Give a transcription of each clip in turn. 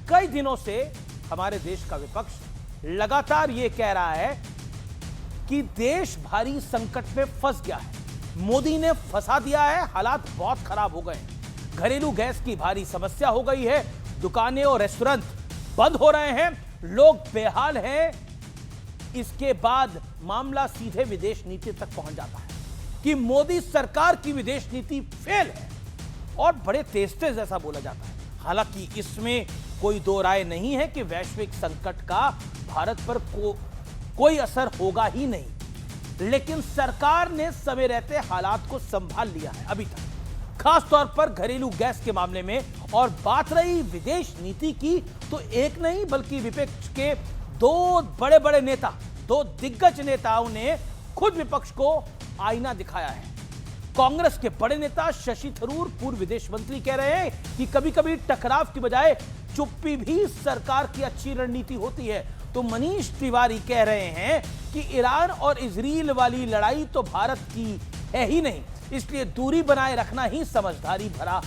कई दिनों से हमारे देश का विपक्ष लगातार ये कह रहा है कि देश भारी संकट में फंस गया है, मोदी ने फंसा दिया है, हालात बहुत खराब हो गए, घरेलू गैस की भारी समस्या हो गई है, दुकानें और रेस्टोरेंट बंद हो रहे हैं, लोग बेहाल हैं। इसके बाद मामला सीधे विदेश नीति तक पहुंच जाता है कि मोदी सरकार की विदेश नीति फेल है और बड़े तेज तेज ऐसा बोला जाता है। हालांकि इसमें कोई दो राय नहीं है कि वैश्विक संकट का भारत पर कोई असर होगा ही नहीं, लेकिन सरकार ने समय रहते हालात को संभाल लिया है अभी तक, खास तौर पर घरेलू गैस के मामले में। और बात रही विदेश नीति की, तो एक नहीं बल्कि विपक्ष के दो बड़े बड़े नेता, दो दिग्गज नेताओं ने खुद विपक्ष को आईना दिखाया है। कांग्रेस के बड़े नेता शशि थरूर, पूर्व विदेश मंत्री, कह रहे हैं कि कभी कभी टकराव की बजाय चुप्पी भी सरकार की अच्छी रणनीति होती है। तो मनीष तिवारी कह रहे हैं कि ईरान और इजराइल वाली लड़ाई तो भारत की है ही नहीं, इसलिए दूरी बनाए रखना ही समझदारी भरा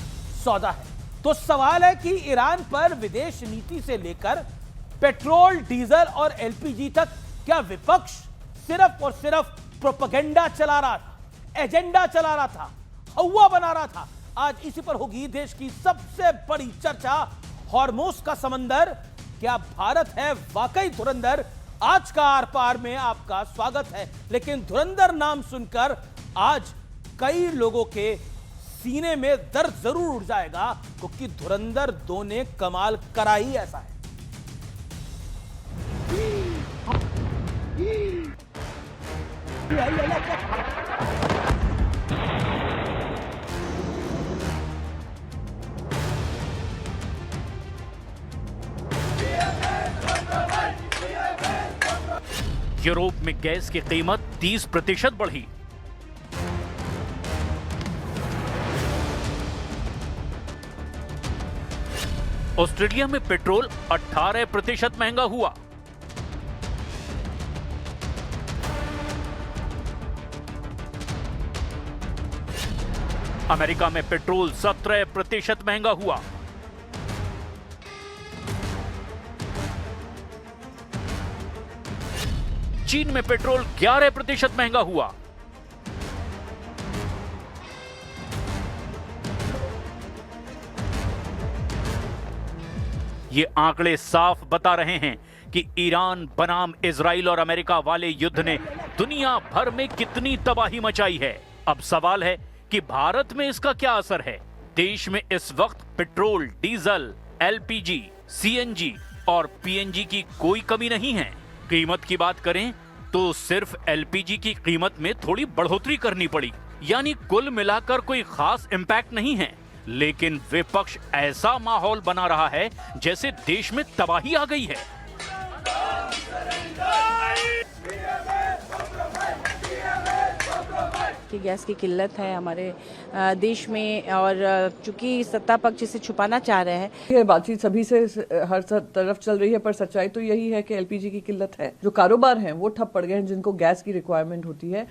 सौदा है। तो सवाल है कि ईरान पर विदेश नीति से लेकर पेट्रोल, डीजल और एलपीजी तक क्या विपक्ष सिर्फ और सिर्फ प्रोपेगेंडा चला रहा था, एजेंडा चला रहा था, हवा बना रहा था? आज इसी पर होगी देश की सबसे बड़ी चर्चा, हॉर्मोस का समंदर, क्या भारत है वाकई धुरंधर? आज का आर पार में आपका स्वागत है। लेकिन धुरंधर नाम सुनकर आज कई लोगों के सीने में दर्द जरूर उठ जाएगा, क्योंकि धुरंधर दो ने कमाल करा ही ऐसा है। यूरोप में गैस की कीमत 30% बढ़ी। ऑस्ट्रेलिया में पेट्रोल 18% महंगा हुआ। अमेरिका में पेट्रोल 17% महंगा हुआ। चीन में पेट्रोल 11% महंगा हुआ। ये आंकड़े साफ बता रहे हैं कि ईरान बनाम इजराइल और अमेरिका वाले युद्ध ने दुनिया भर में कितनी तबाही मचाई है। अब सवाल है कि भारत में इसका क्या असर है। देश में इस वक्त पेट्रोल, डीजल, एलपीजी, सीएनजी और पीएनजी की कोई कमी नहीं है। कीमत की बात करें तो सिर्फ एलपीजी की कीमत में थोड़ी बढ़ोतरी करनी पड़ी, यानी कुल मिलाकर कोई खास इंपैक्ट नहीं है। लेकिन विपक्ष ऐसा माहौल बना रहा है जैसे देश में तबाही आ गई है। कि गैस की किल्लत है हमारे देश में, और चूंकि सत्ता पक्ष इसे छुपाना चाह रहे हैं। ये बातचीत सभी से हर तरफ चल रही है, पर सच्चाई तो यही है कि एलपीजी की किल्लत है। जो कारोबार हैं वो ठप पड़ गए हैं, जिनको गैस की रिक्वायरमेंट होती है।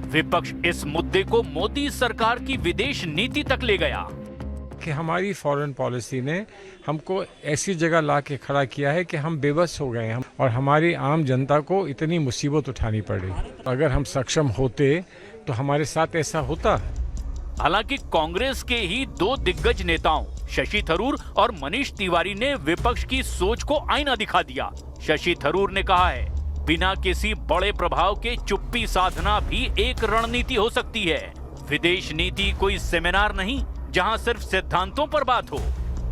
विपक्ष इस मुद्दे को मोदी सरकार की विदेश नीति तक ले गया कि हमारी फॉरेन पॉलिसी ने हमको ऐसी जगह ला के खड़ा किया है कि हम बेबस हो गए हैं और हमारी आम जनता को इतनी मुसीबत उठानी पड़ी। अगर हम सक्षम होते तो हमारे साथ ऐसा होता। हालांकि कांग्रेस के ही दो दिग्गज नेताओं शशि थरूर और मनीष तिवारी ने विपक्ष की सोच को आईना दिखा दिया। शशि थरूर ने कहा है, बिना किसी बड़े प्रभाव के चुप्पी साधना भी एक रणनीति हो सकती है। विदेश नीति कोई सेमिनार नहीं जहां सिर्फ सिद्धांतों पर बात हो।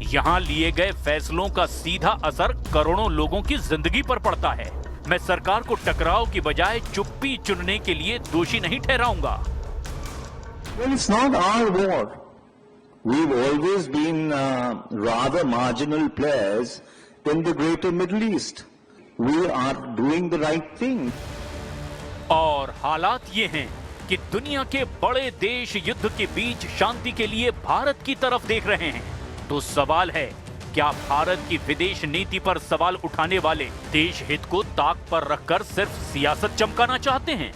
यहां लिए गए फैसलों का सीधा असर करोड़ों लोगों की जिंदगी पर पड़ता है। मैं सरकार को टकराव की बजाय चुप्पी चुनने के लिए दोषी नहीं ठहराऊंगा। Well, it's not our war. We've always been rather marginal players in the greater Middle East. We are doing the right thing. और हालात ये हैं कि दुनिया के बड़े देश युद्ध के बीच शांति के लिए भारत की तरफ देख रहे हैं। तो सवाल है, क्या भारत की विदेश नीति पर सवाल उठाने वाले देश हित को ताक पर रखकर सिर्फ सियासत चमकाना चाहते हैं?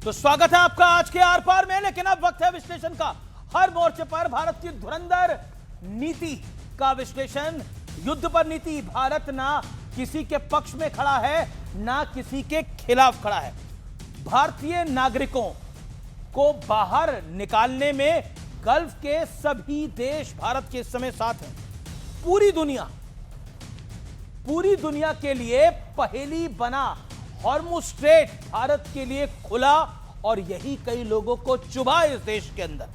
तो स्वागत है आपका आज के आर पार में, लेकिन अब वक्त है विश्लेषण का। हर मोर्चे पर भारत की धुरंधर नीति का विश्लेषण। युद्ध पर नीति, भारत ना किसी के पक्ष में खड़ा है ना किसी के खिलाफ खड़ा है। भारतीय नागरिकों को बाहर निकालने में गल्फ के सभी देश भारत के इस समय साथ हैं। पूरी दुनिया के लिए पहेली बना हॉर्मुज़ स्ट्रेट भारत के लिए खुला और यही कई लोगों को चुभा इस देश के अंदर।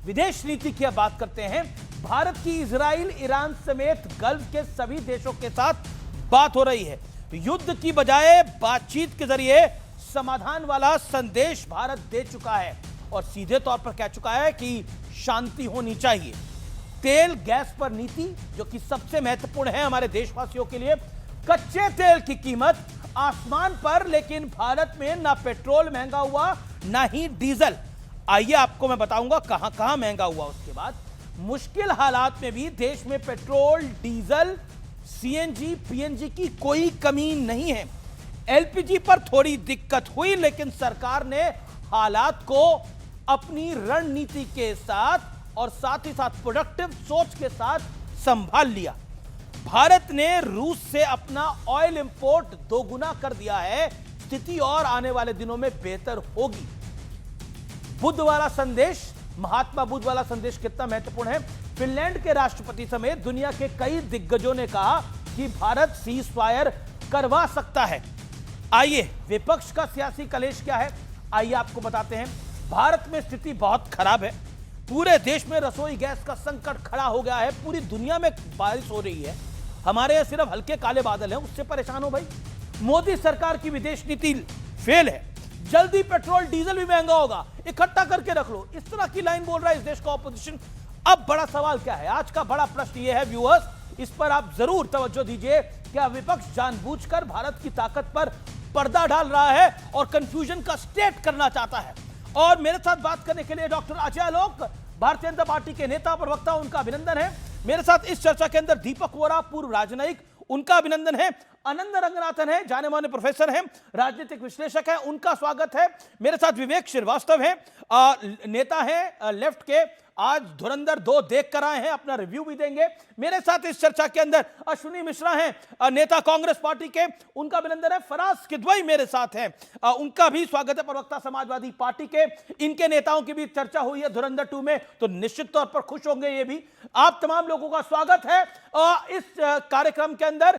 विदेश नीति की अब बात करते हैं। भारत की इजराइल, ईरान समेत गल्फ के सभी देशों के साथ बात हो रही है। युद्ध की बजाय बातचीत के जरिए समाधान वाला संदेश भारत दे चुका है और सीधे तौर पर कह चुका है कि शांति होनी चाहिए। तेल गैस पर नीति, जो कि सबसे महत्वपूर्ण है हमारे देशवासियों के लिए। कच्चे तेल की कीमत आसमान पर, लेकिन भारत में ना पेट्रोल महंगा हुआ ना ही डीजल। आइए आपको मैं बताऊंगा कहां कहां महंगा हुआ। उसके बाद मुश्किल हालात में भी देश में पेट्रोल, डीजल, सीएनजी, पीएनजी की कोई कमी नहीं है। एलपीजी पर थोड़ी दिक्कत हुई, लेकिन सरकार ने हालात को अपनी रणनीति के साथ और साथ ही साथ प्रोडक्टिव सोच के साथ संभाल लिया। भारत ने रूस से अपना ऑयल इंपोर्ट दोगुना कर दिया है। स्थिति और आने वाले दिनों में बेहतर होगी। बुद्ध वाला संदेश, महात्मा बुद्ध वाला संदेश कितना महत्वपूर्ण है। फिनलैंड के राष्ट्रपति समेत दुनिया के कई दिग्गजों ने कहा कि भारत सीज फायर करवा सकता है। आइए विपक्ष का सियासी कलेश क्या है, आइए आपको बताते हैं। भारत में स्थिति बहुत खराब है। पूरे देश में रसोई गैस का संकट खड़ा हो गया है। पूरी दुनिया में बारिश हो रही है, हमारे यहां सिर्फ हल्के काले बादल हैं, उससे परेशान हो भाई। मोदी सरकार की विदेश नीति फेल है। जल्दी पेट्रोल डीजल भी महंगा होगा, इकट्ठा करके रख लो, इस तरह की लाइन बोल रहा है इस देश का ऑपोजिशन। अब बड़ा सवाल क्या है, आज का बड़ा प्रश्न यह है व्यूअर्स, इस पर आप जरूर तवज्जो दीजिए। क्या विपक्ष जानबूझकर भारत की ताकत पर पर्दा डाल रहा है और कंफ्यूजन का स्टेट करना चाहता है? और मेरे साथ बात करने के लिए डॉक्टर अजय आलोक, भारतीय जनता पार्टी के नेता प्रवक्ता, उनका अभिनंदन है। मेरे साथ इस चर्चा के अंदर दीपक वोरा, पूर्व राजनयिक, उनका अभिनंदन है। आनंद रंगनाथन है, जाने माने प्रोफेसर हैं, राजनीतिक विश्लेषक है, उनका स्वागत है। मेरे साथ विवेक श्रीवास्तव हैं, नेता हैं लेफ्ट के, आज धुरंधर 2 देख कर आए हैं, अपना रिव्यू भी देंगे। मेरे साथ इस चर्चा के अंदर अश्विनी मिश्रा हैं, नेता कांग्रेस पार्टी के, उनका अभिनंदन है। फराज किदवई मेरे साथ हैं, उनका भी स्वागत है, प्रवक्ता समाजवादी पार्टी के। इनके नेताओं की भी चर्चा हुई है धुरंधर 2 में, तो निश्चित तौर पर खुश होंगे ये भी। आप तमाम लोगों का स्वागत है इस कार्यक्रम के अंदर।